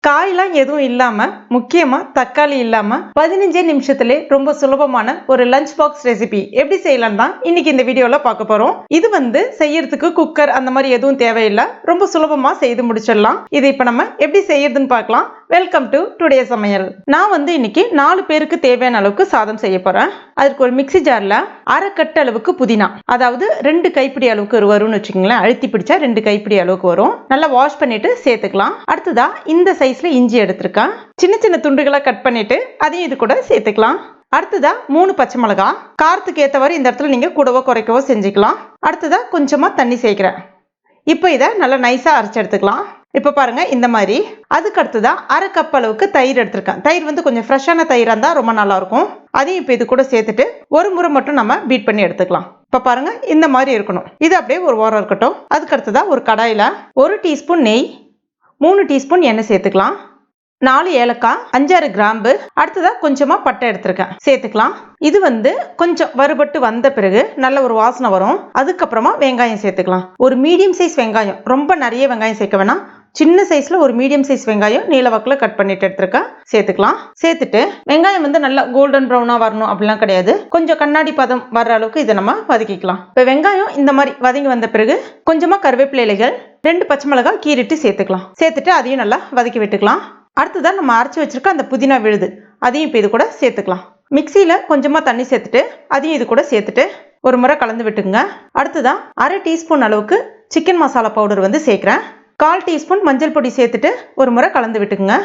காயெல்லாம் எதுவும் இல்லாம முக்கியமா தக்காளி இல்லாம 15 நிமிஷத்துல ரொம்ப சுலபமான ஒரு லஞ்ச் பாக்ஸ் ரெசிபி எப்படி செய்யலாம் தான் இன்னைக்கு இந்த வீடியோல பார்க்க போறோம். இது செய்யறதுக்கு குக்கர் அந்த மாதிரி எதுவும் தேவையில்லை, ரொம்ப சுலபமா செய்து முடிச்சிடலாம். இது இப்ப நம்ம எப்படி செய்யறதுன்னு பார்க்கலாம். வெல்கம் டு டுடே சமையல். நான் இன்னைக்கு 4 பேருக்கு தேவையான அளவுக்கு சாதம் செய்ய போறேன். அதுக்கு ஒரு மிக்ஸி ஜார்ல அரை கட்டு அளவுக்கு புதினா, அதாவது 2 கைப்பிடி அளவுக்கு வரும்னு வச்சுக்கோங்களேன். அழுத்தி பிடிச்சா 2 கைப்பிடி அளவுக்கு வரும். நல்லா வாஷ் பண்ணிட்டு சேர்த்துக்கலாம். அடுத்ததா இந்த சைஸ்ல இஞ்சி எடுத்திருக்கேன். சின்ன சின்ன துண்டுகளா கட் பண்ணிட்டு அதையும் இது கூட சேர்த்துக்கலாம். அடுத்ததா 3 பச்சை மிளகாய், காரத்துக்கு ஏற்றவாறு இந்த இடத்துல நீங்க கூடவோ குறைக்கவோ செஞ்சுக்கலாம். அடுத்ததா கொஞ்சமா தண்ணி சேர்க்கிறேன். இப்போ இதை நல்லா நைஸா அரைச்சு எடுத்துக்கலாம். இப்போ பாருங்க இந்த மாதிரி. அதுக்கு அடுத்ததா அரை கப் அளவுக்கு தயிர் எடுத்திருக்கேன். தயிர் கொஞ்சம் ஃப்ரெஷ்ஷான தயிராக இருந்தால் ரொம்ப நல்லா இருக்கும். அதையும் இப்போ இது கூட சேர்த்துட்டு ஒரு முறை மட்டும் நம்ம பீட் பண்ணி எடுத்துக்கலாம். இப்போ பாருங்க இந்த மாதிரி இருக்கணும். இது அப்படியே ஒரு ஓரம் இருக்கட்டும். அதுக்கு அடுத்ததா ஒரு கடாயில 1 டீஸ்பூன் நெய், 3 டீஸ்பூன் எண்ணெய் சேர்த்துக்கலாம். 4 ஏலக்காய், 5-6 கிராம்பு, அடுத்ததா கொஞ்சமா பட்டை எடுத்திருக்கேன் சேர்த்துக்கலாம். இது கொஞ்சம் வறுபட்டு வந்த பிறகு நல்ல ஒரு வாசனை வரும். அதுக்கப்புறமா வெங்காயம் சேர்த்துக்கலாம். ஒரு மீடியம் சைஸ் வெங்காயம், ரொம்ப நிறைய வெங்காயம் சேர்க்க வேணாம். சின்ன சைஸ்ல ஒரு மீடியம் சைஸ் வெங்காயம் நீளவாக்குல கட் பண்ணிட்டு எடுத்திருக்கேன் சேர்த்துக்கலாம். சேர்த்துட்டு வெங்காயம் நல்லா கோல்டன் ப்ரௌனா வரணும் அப்படிலாம் கிடையாது, கொஞ்சம் கண்ணாடி பதம் வர்ற அளவுக்கு இதை நம்ம வதக்கிக்கலாம். இப்போ வெங்காயம் இந்த மாதிரி வதங்கி வந்த பிறகு கொஞ்சமா கருவேப்பிலை இலைகள், 2 பச்சை மிளகாய் கீறிட்டு சேர்த்துக்கலாம். சேர்த்துட்டு அதையும் நல்லா வதக்கி விட்டுக்கலாம். அடுத்ததான் நம்ம அரைச்சி வச்சிருக்க அந்த புதினா விழுது, அதையும் இப்போ இது கூட சேர்த்துக்கலாம். மிக்சியில கொஞ்சமா தண்ணி சேர்த்துட்டு அதையும் இது கூட சேர்த்துட்டு ஒரு முறை கலந்து விட்டுக்குங்க. அடுத்ததான் அரை டீஸ்பூன் அளவுக்கு சிக்கன் மசாலா பவுடர் சேர்க்கிறேன். 1/4 டீஸ்பூன் மஞ்சள் பொடி சேர்த்துட்டு ஒரு முறை கலந்து விட்டுக்குங்க.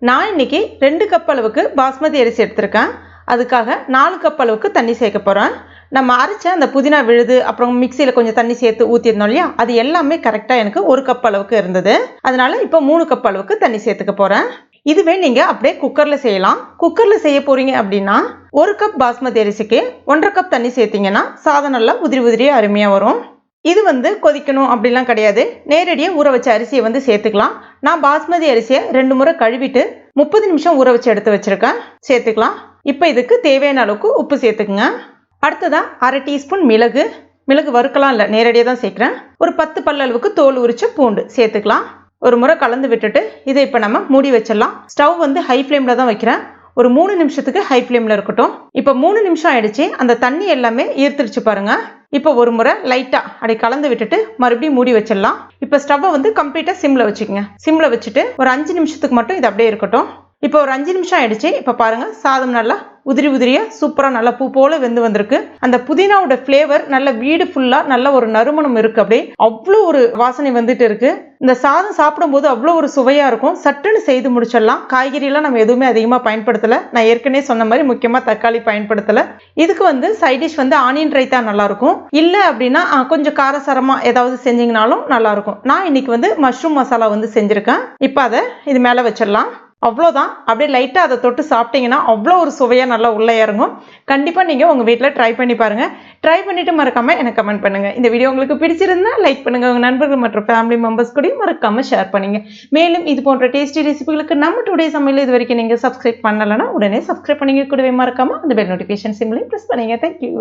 நான் இன்னைக்கு 2 கப் அளவுக்கு பாஸ்மதி அரிசி எடுத்திருக்கேன். அதுக்காக 4 கப் அளவுக்கு தண்ணி சேர்க்க போறேன். நம்ம அரைச்ச அந்த புதினா விழுது அப்புறம் மிக்சியில் கொஞ்சம் தண்ணி சேர்த்து ஊற்றிருந்தோம் இல்லையா, அது எல்லாமே கரெக்டாக எனக்கு 1 கப் அளவுக்கு இருந்தது. அதனால இப்போ 3 கப் அளவுக்கு தண்ணி சேர்த்துக்க போகிறேன். இதுவே நீங்கள் அப்படியே குக்கரில் செய்யலாம். குக்கரில் செய்ய போகிறீங்க அப்படின்னா 1 கப் பாஸ்மதி அரிசிக்கு 1.5 கப் தண்ணி சேர்த்திங்கன்னா சாதம் நல்லா உதிரி உதிரியாக அருமையாக வரும். இது கொதிக்கணும் அப்படிலாம் கிடையாது, நேரடியாக ஊற வச்ச அரிசியை சேர்த்துக்கலாம். நான் பாஸ்மதி அரிசியை 2 முறை கழுவிட்டு 30 நிமிஷம் ஊற வச்சு எடுத்து வச்சுருக்கேன். சேர்த்துக்கலாம். இப்போ இதுக்கு தேவையான அளவுக்கு உப்பு சேர்த்துக்குங்க. அடுத்ததா அரை டீஸ்பூன் மிளகு வறுக்கலாம் இல்லை, நேரடியாக தான் சேர்க்குறேன். ஒரு 10 பல்ல அளவுக்கு தோல் உரிச்ச பூண்டு சேர்த்துக்கலாம். ஒரு முறை கலந்து விட்டுட்டு இதை இப்போ நம்ம மூடி வச்சிடலாம். ஸ்டவ் ஹை ஃப்ளேமில் தான் வைக்கிறேன். ஒரு 3 நிமிஷத்துக்கு ஹை ஃப்ளேமில் இருக்கட்டும். இப்போ 3 நிமிஷம் ஆயிடுச்சு. அந்த தண்ணி எல்லாமே ஈர்த்துருச்சு பாருங்க. இப்போ ஒரு முறை லைட்டாக அப்படி கலந்து விட்டுட்டு மறுபடியும் மூடி வச்சிடலாம். இப்போ ஸ்டவ்வை கம்ப்ளீட்டாக சிம்மில் வச்சுக்கோங்க. சிம்மில் வச்சுட்டு ஒரு 5 நிமிஷத்துக்கு மட்டும் இது அப்படியே இருக்கட்டும். இப்போ ஒரு 5 நிமிஷம் ஆயிடுச்சு. இப்போ பாருங்க சாதம் நல்லா உதிரி உதிரியா சூப்பரா நல்லா பூ போல வெந்து வந்திருக்கு. அந்த புதினாவோட ஃப்ளேவர் நல்ல வீடு ஃபுல்லா நல்ல ஒரு நறுமணம் இருக்கு. அப்படியே அவ்வளோ ஒரு வாசனை வந்துட்டு இருக்கு. இந்த சாதம் சாப்பிடும்போது அவ்வளோ ஒரு சுவையா இருக்கும். சட்டுன்னு செய்து முடிச்சிடலாம். காய்கறி எல்லாம் நம்ம எதுவுமே அதிகமா பயன்படுத்தல. நான் ஏற்கனவே சொன்ன மாதிரி முக்கியமா தக்காளி பயன்படுத்தல. இதுக்கு சைட் டிஷ் ஆனியன் ரைத்தா நல்லா இருக்கும். இல்ல அப்படின்னா கொஞ்சம் காரசாரமா ஏதாவது செஞ்சீங்கனாலும் நல்லா இருக்கும். நான் இன்னைக்கு மஷ்ரூம் மசாலா செஞ்சிருக்கேன். இப்போ அதை இது மேல வச்சிடலாம். அவ்வளோதான். அப்படியே லைட்டாக அதை தொட்டு சாப்பிட்டீங்கன்னா அவ்வளோ ஒரு சுவையாக நல்லா உள்ளே இறங்கும். கண்டிப்பாக நீங்கள் உங்கள் வீட்டில் ட்ரை பண்ணி பாருங்கள். ட்ரை பண்ணிவிட்டு மறக்காமல் எனக்கு கமெண்ட் பண்ணுங்கள். இந்த வீடியோ உங்களுக்கு பிடிச்சிருந்தா லைக் பண்ணுங்கள். உங்கள் நண்பர்கள் மற்றும் ஃபேமிலி மெம்பர்ஸ் கூட மறக்காமல் ஷேர் பண்ணுங்க. மேலும் இது போன்ற டேஸ்டி ரெசிபிகளுக்கு நம்ம டுடே சமையல் இது வரைக்கும் நீங்கள் சப்ஸ்கிரைப் பண்ணலைன்னா உடனே சப்ஸ்கிரைப் பண்ணிங்க. கூடவே மறக்காமல் அந்த பெல் நோட்டிஃபிகேஷன் சிம்லையும் ப்ரெஸ் பண்ணுங்க. தேங்க்யூ.